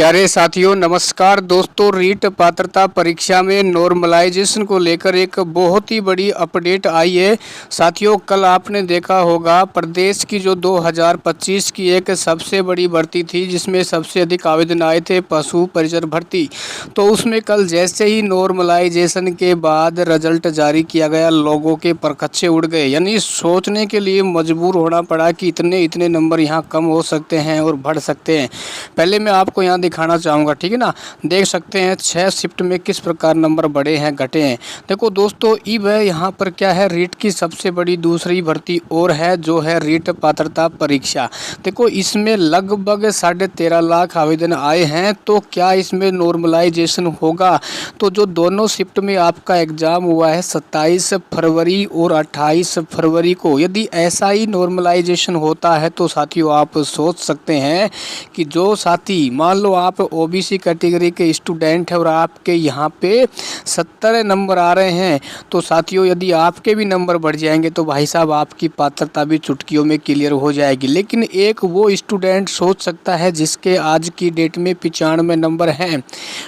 प्यारे साथियों नमस्कार दोस्तों। रीट पात्रता परीक्षा में नॉर्मलाइजेशन को लेकर एक बहुत ही बड़ी अपडेट आई है। साथियों कल आपने देखा होगा प्रदेश की जो 2025 की एक सबसे बड़ी भर्ती थी जिसमें सबसे अधिक आवेदन आए थे पशु परिचर भर्ती। तो उसमें कल जैसे ही नॉर्मलाइजेशन के बाद रिजल्ट जारी किया गया लोगों के परखच्चे उड़ गए, यानी सोचने के लिए मजबूर होना पड़ा कि इतने इतने नंबर यहाँ कम हो सकते हैं और बढ़ सकते हैं। पहले मैं आपको यहाँ दिखाना चाहूँगा, ठीक है ना। देख सकते हैं 6 शिफ्ट में किस प्रकार नंबर बढ़े हैं घटे हैं। देखो दोस्तों अब यहाँ पर क्या है, रीट की सबसे बड़ी दूसरी भर्ती और है जो है रीट पात्रता परीक्षा। देखो इसमें लगभग 13.5 लाख आवेदन आए हैं। तो क्या इसमें नॉर्मलाइजेशन होगा? तो जो दोनों शिफ्ट में आपका एग्ज़ाम हुआ है 27 फरवरी और 28 फरवरी को, यदि ऐसा ही नॉर्मलाइजेशन होता है तो साथियों आप सोच सकते हैं कि जो साथी मान लो आप ओबीसी कैटेगरी के स्टूडेंट हैं और आपके यहाँ पे 70 नंबर आ रहे हैं, तो साथियों यदि आपके भी नंबर बढ़ जाएंगे तो भाई साहब आपकी पात्रता भी चुटकियों में क्लियर हो जाएगी। लेकिन एक वो स्टूडेंट सोच सकता है जिसके आज की डेट में 95 नंबर हैं,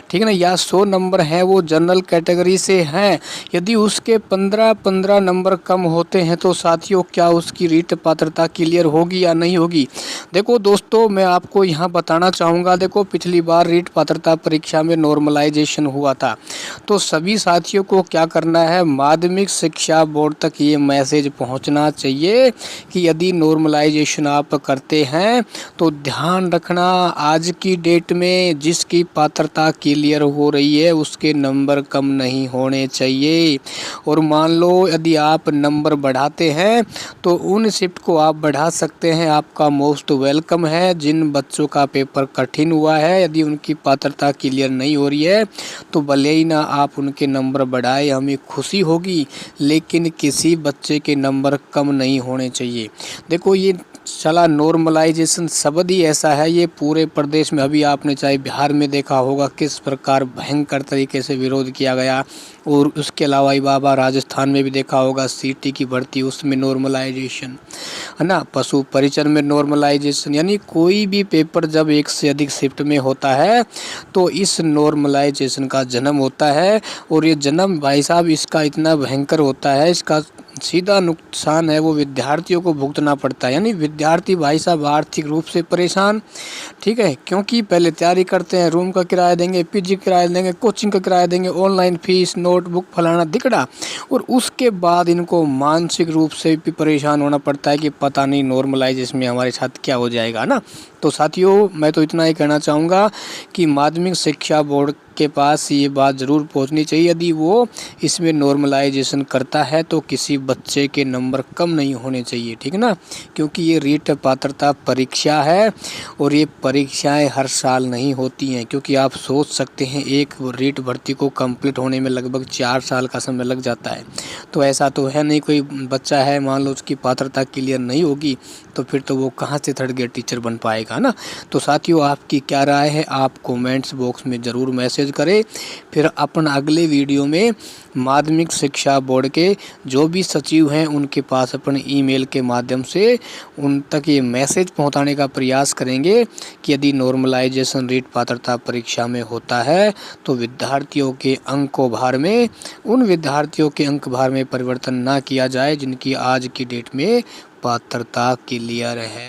ठीक है ना, या 100 नंबर हैं, वो जनरल कैटेगरी से हैं। यदि उसके 15 नंबर कम होते हैं तो साथियों क्या उसकी रीट पात्रता क्लियर होगी या नहीं होगी? देखो दोस्तों मैं आपको यहाँ बताना चाहूँगा, देखो पिछली बार रीट पात्रता परीक्षा में नॉर्मलाइजेशन हुआ था तो सभी साथियों को क्या करना है, माध्यमिक शिक्षा बोर्ड तक ये मैसेज पहुँचना चाहिए कि यदि नॉर्मलाइजेशन आप करते हैं तो ध्यान रखना आज की डेट में जिसकी पात्रता क्लियर हो रही है उसके नंबर कम नहीं होने चाहिए। और मान लो यदि आप नंबर बढ़ाते हैं तो उन शिफ्ट को आप बढ़ा सकते हैं, आपका मोस्ट वेलकम है। जिन बच्चों का पेपर कठिन हुआ है यदि उनकी पात्रता क्लियर नहीं हो रही है तो भले ही ना आप उनके नंबर बढ़ाए, हमें खुशी होगी, लेकिन किसी बच्चे के नंबर कम नहीं होने चाहिए। देखो ये चला नॉर्मलाइजेशन शब्द ही ऐसा है, ये पूरे प्रदेश में, अभी आपने चाहे बिहार में देखा होगा किस प्रकार भयंकर तरीके से विरोध किया गया, और उसके अलावा ही बाबा राजस्थान में भी देखा होगा सीटी की भर्ती उसमें नॉर्मलाइजेशन है ना, पशु परिचर में नॉर्मलाइजेशन, यानी कोई भी पेपर जब एक से अधिक शिफ्ट में होता है तो इस नॉर्मलाइजेशन का जन्म होता है। और ये जन्म भाई साहब इसका इतना भयंकर होता है, इसका सीधा नुकसान है वो विद्यार्थियों को भुगतना पड़ता है। यानी विद्यार्थी भाई साहब आर्थिक रूप से परेशान, ठीक है, क्योंकि पहले तैयारी करते हैं, रूम का किराया देंगे, पीजी किराया देंगे, कोचिंग का किराया देंगे, ऑनलाइन फीस, नोटबुक, फलाना दिकड़ा, और उसके बाद इनको मानसिक रूप से भी परेशान होना पड़ता है कि पता नहीं नॉर्मलाइजेशन में हमारे साथ क्या हो जाएगा ना। तो साथियों मैं तो इतना ही कहना चाहूँगा कि माध्यमिक शिक्षा बोर्ड के पास ये बात ज़रूर पहुंचनी चाहिए, यदि वो इसमें नॉर्मलाइजेशन करता है तो किसी बच्चे के नंबर कम नहीं होने चाहिए, ठीक है ना, क्योंकि ये रीट पात्रता परीक्षा है और ये परीक्षाएं हर साल नहीं होती हैं। क्योंकि आप सोच सकते हैं एक रीट भर्ती को कंप्लीट होने में लगभग 4 साल का समय लग जाता है। तो ऐसा तो है नहीं कोई बच्चा है मान लो उसकी पात्रता क्लियर नहीं होगी तो फिर तो वो कहाँ से थर्ड ग्रेड टीचर बन पाएगा ना। तो साथियों आपकी क्या राय है, आप कमेंट्स बॉक्स में ज़रूर मैसेज करें। फिर अपन अगले वीडियो में माध्यमिक शिक्षा बोर्ड के जो भी सचिव हैं उनके पास अपन ईमेल के माध्यम से उन तक ये मैसेज पहुंचाने का प्रयास करेंगे कि यदि नॉर्मलाइजेशन रीट पात्रता परीक्षा में होता है तो विद्यार्थियों के अंकों भार में, उन विद्यार्थियों के अंक भार में परिवर्तन ना किया जाए जिनकी आज की डेट में पात्रता क्लियर है।